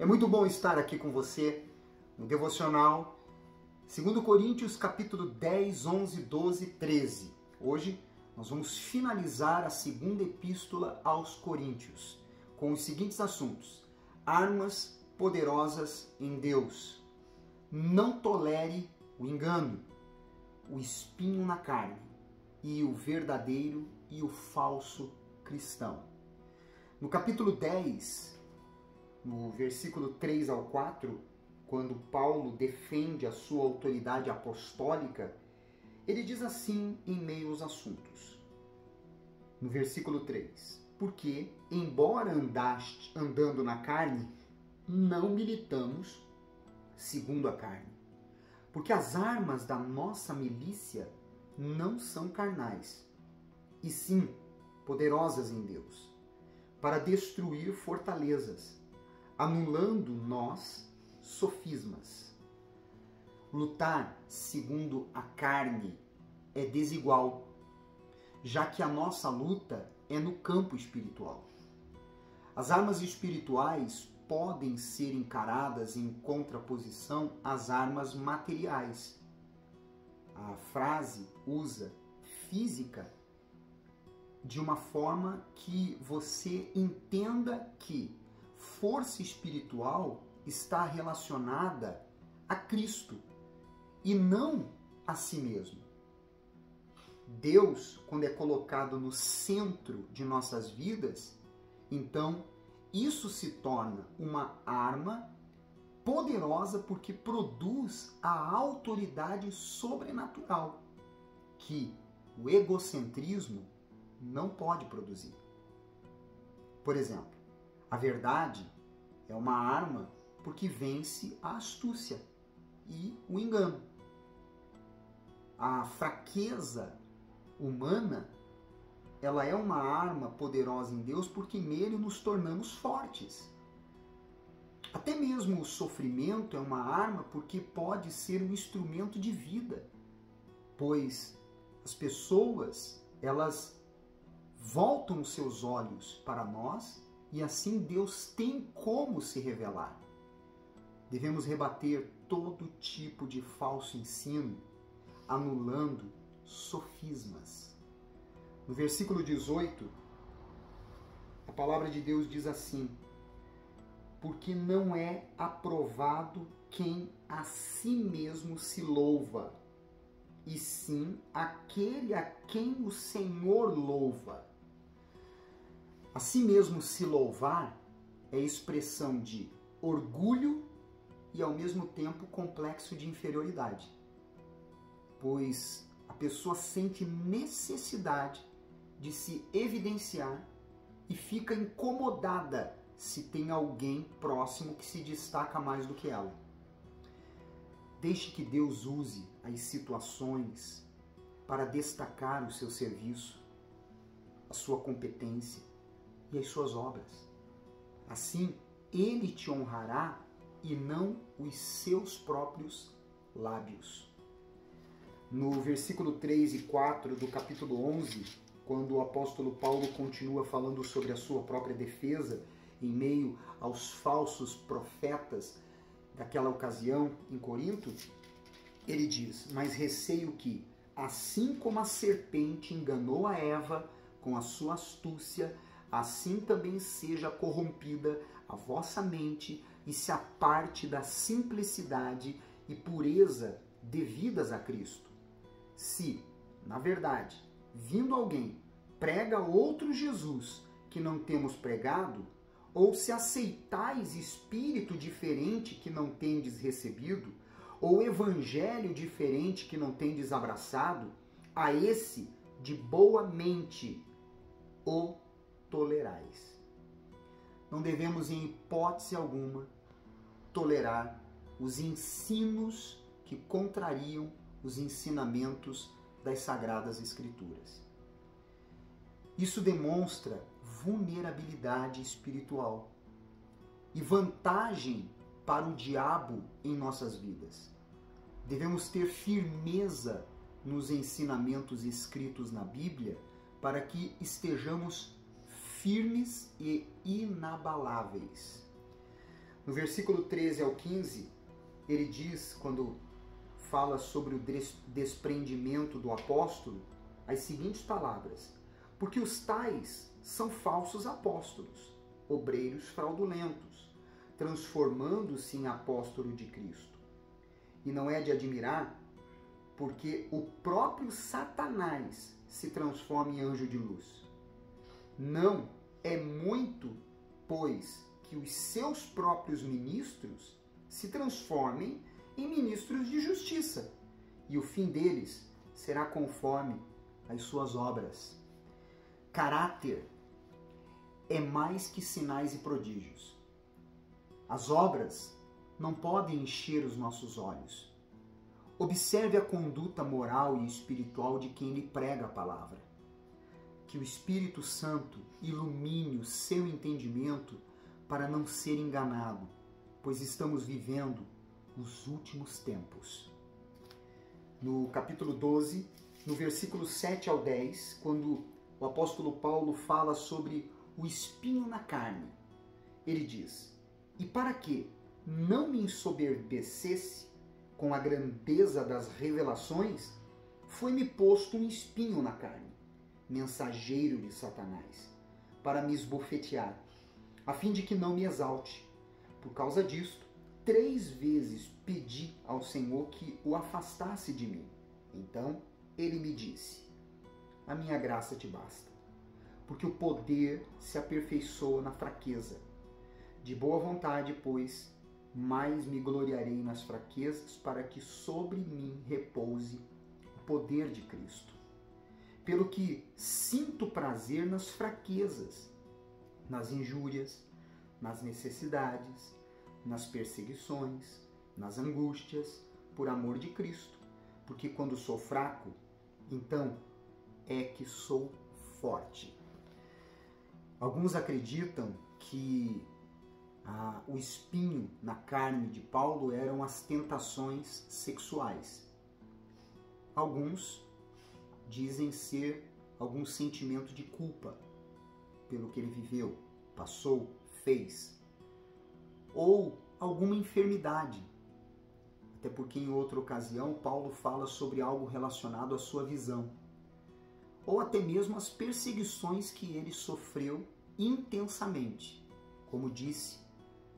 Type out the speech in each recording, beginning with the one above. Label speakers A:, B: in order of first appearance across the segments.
A: É muito bom estar aqui com você no devocional 2 Coríntios capítulo 10, 11, 12, 13. Hoje nós vamos finalizar a segunda epístola aos Coríntios com os seguintes assuntos: armas poderosas em Deus, não tolere o engano, o espinho na carne e o verdadeiro e o falso cristão. No capítulo 10, no versículo 3 ao 4, quando Paulo defende a sua autoridade apostólica, ele diz assim em meio aos assuntos. No versículo 3, porque, embora andando na carne, não militamos segundo a carne. Porque as armas da nossa milícia não são carnais, e sim poderosas em Deus, para destruir fortalezas, anulando nós sofismas. Lutar segundo a carne é desigual, já que a nossa luta é no campo espiritual. As armas espirituais podem ser encaradas em contraposição às armas materiais. A frase usa física de uma forma que você entenda que força espiritual está relacionada a Cristo e não a si mesmo. Deus, quando é colocado no centro de nossas vidas, então isso se torna uma arma poderosa porque produz a autoridade sobrenatural que o egocentrismo não pode produzir. Por exemplo, a verdade é uma arma porque vence a astúcia e o engano. A fraqueza humana, ela é uma arma poderosa em Deus porque nele nos tornamos fortes. Até mesmo o sofrimento é uma arma porque pode ser um instrumento de vida, pois as pessoas, elas voltam os seus olhos para nós e assim Deus tem como se revelar. Devemos rebater todo tipo de falso ensino, anulando sofismas. No versículo 18, a palavra de Deus diz assim: porque não é aprovado quem a si mesmo se louva, e sim aquele a quem o Senhor louva. A si mesmo se louvar é expressão de orgulho e ao mesmo tempo complexo de inferioridade, pois a pessoa sente necessidade de se evidenciar e fica incomodada se tem alguém próximo que se destaca mais do que ela. Deixe que Deus use as situações para destacar o seu serviço, a sua competência e as suas obras. Assim, Ele te honrará e não os seus próprios lábios. No versículo 3 e 4 do capítulo 11, quando o apóstolo Paulo continua falando sobre a sua própria defesa em meio aos falsos profetas daquela ocasião em Corinto, ele diz: mas receio que, assim como a serpente enganou a Eva com a sua astúcia, assim também seja corrompida a vossa mente e se aparte da simplicidade e pureza devidas a Cristo. Se, na verdade, vindo alguém prega outro Jesus que não temos pregado, ou se aceitais espírito diferente que não tendes recebido, ou evangelho diferente que não tendes abraçado, a esse de boa mente o tolerais. Não devemos em hipótese alguma tolerar os ensinos que contrariam os ensinamentos das Sagradas Escrituras. Isso demonstra vulnerabilidade espiritual e vantagem para o diabo em nossas vidas. Devemos ter firmeza nos ensinamentos escritos na Bíblia para que estejamos firmes e inabaláveis. No versículo 13 ao 15, ele diz, quando fala sobre o desprendimento do apóstolo, as seguintes palavras: porque os tais são falsos apóstolos, obreiros fraudulentos, transformando-se em apóstolo de Cristo. E não é de admirar, porque o próprio Satanás se transforma em anjo de luz. Não é muito, pois, que os seus próprios ministros se transformem em ministros de justiça, e o fim deles será conforme as suas obras. Caráter é mais que sinais e prodígios. As obras não podem encher os nossos olhos. Observe a conduta moral e espiritual de quem lhe prega a palavra. Que o Espírito Santo ilumine o seu entendimento para não ser enganado, pois estamos vivendo os últimos tempos. No capítulo 12, no versículo 7 ao 10, quando o apóstolo Paulo fala sobre o espinho na carne, ele diz: e para que não me ensoberbecesse com a grandeza das revelações, foi-me posto um espinho na carne, mensageiro de Satanás, para me esbofetear, a fim de que não me exalte. Por causa disto, 3 vezes pedi ao Senhor que o afastasse de mim. Então ele me disse: a minha graça te basta, porque o poder se aperfeiçoa na fraqueza. De boa vontade, pois, mais me gloriarei nas fraquezas, para que sobre mim repouse o poder de Cristo. Pelo que sinto prazer nas fraquezas, nas injúrias, nas necessidades, nas perseguições, nas angústias, por amor de Cristo, porque quando sou fraco, então é que sou forte. Alguns acreditam que o espinho na carne de Paulo eram as tentações sexuais. Alguns dizem ser algum sentimento de culpa pelo que ele viveu, passou, fez. Ou alguma enfermidade. Até porque em outra ocasião Paulo fala sobre algo relacionado à sua visão. Ou até mesmo as perseguições que ele sofreu intensamente, como disse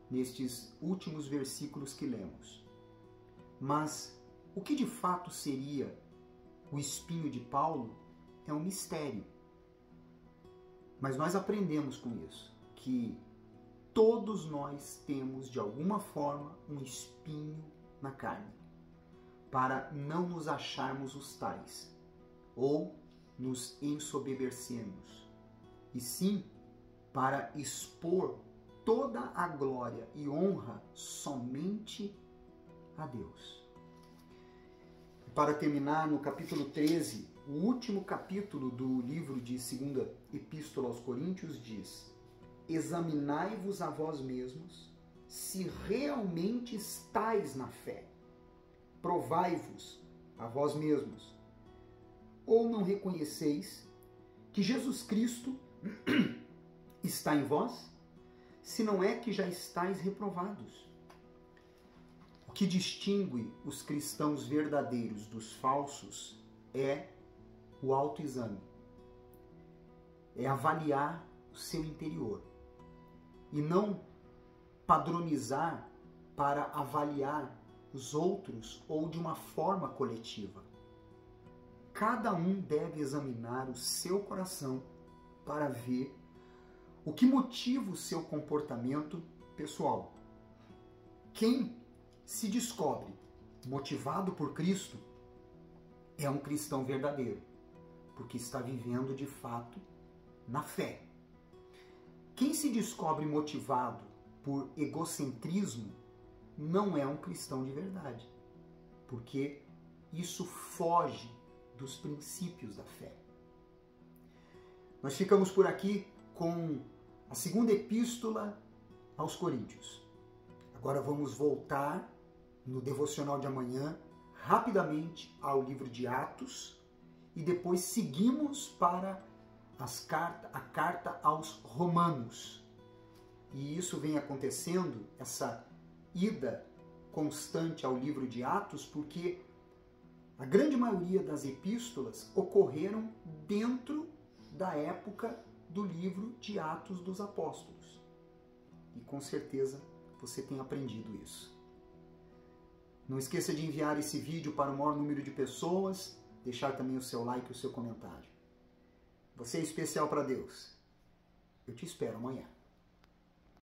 A: nestes últimos versículos que lemos. Mas o que de fato seria o espinho de Paulo é um mistério. Mas nós aprendemos com isso, que todos nós temos de alguma forma um espinho na carne, para não nos acharmos os tais, ou nos ensoberbecermos, e sim para expor toda a glória e honra somente a Deus. Para terminar, no capítulo 13, o último capítulo do livro de 2ª Epístola aos Coríntios diz: examinai-vos a vós mesmos, se realmente estáis na fé. Provai-vos a vós mesmos. Ou não reconheceis que Jesus Cristo está em vós? Se não é que já estáis reprovados. O que distingue os cristãos verdadeiros dos falsos é o autoexame. É avaliar o seu interior. E não padronizar para avaliar os outros ou de uma forma coletiva. Cada um deve examinar o seu coração para ver o que motiva o seu comportamento pessoal. Quem se descobre motivado por Cristo é um cristão verdadeiro, porque está vivendo de fato na fé. Quem se descobre motivado por egocentrismo não é um cristão de verdade, porque isso foge dos princípios da fé. Nós ficamos por aqui com a 2ª Epístola aos Coríntios. Agora vamos voltar no devocional de amanhã rapidamente ao livro de Atos e depois seguimos para a carta aos Romanos. E isso vem acontecendo, essa ida constante ao livro de Atos, porque a grande maioria das epístolas ocorreram dentro da época do livro de Atos dos Apóstolos. E com certeza você tem aprendido isso. Não esqueça de enviar esse vídeo para o maior número de pessoas, deixar também o seu like e o seu comentário. Você é especial para Deus. Eu te espero amanhã.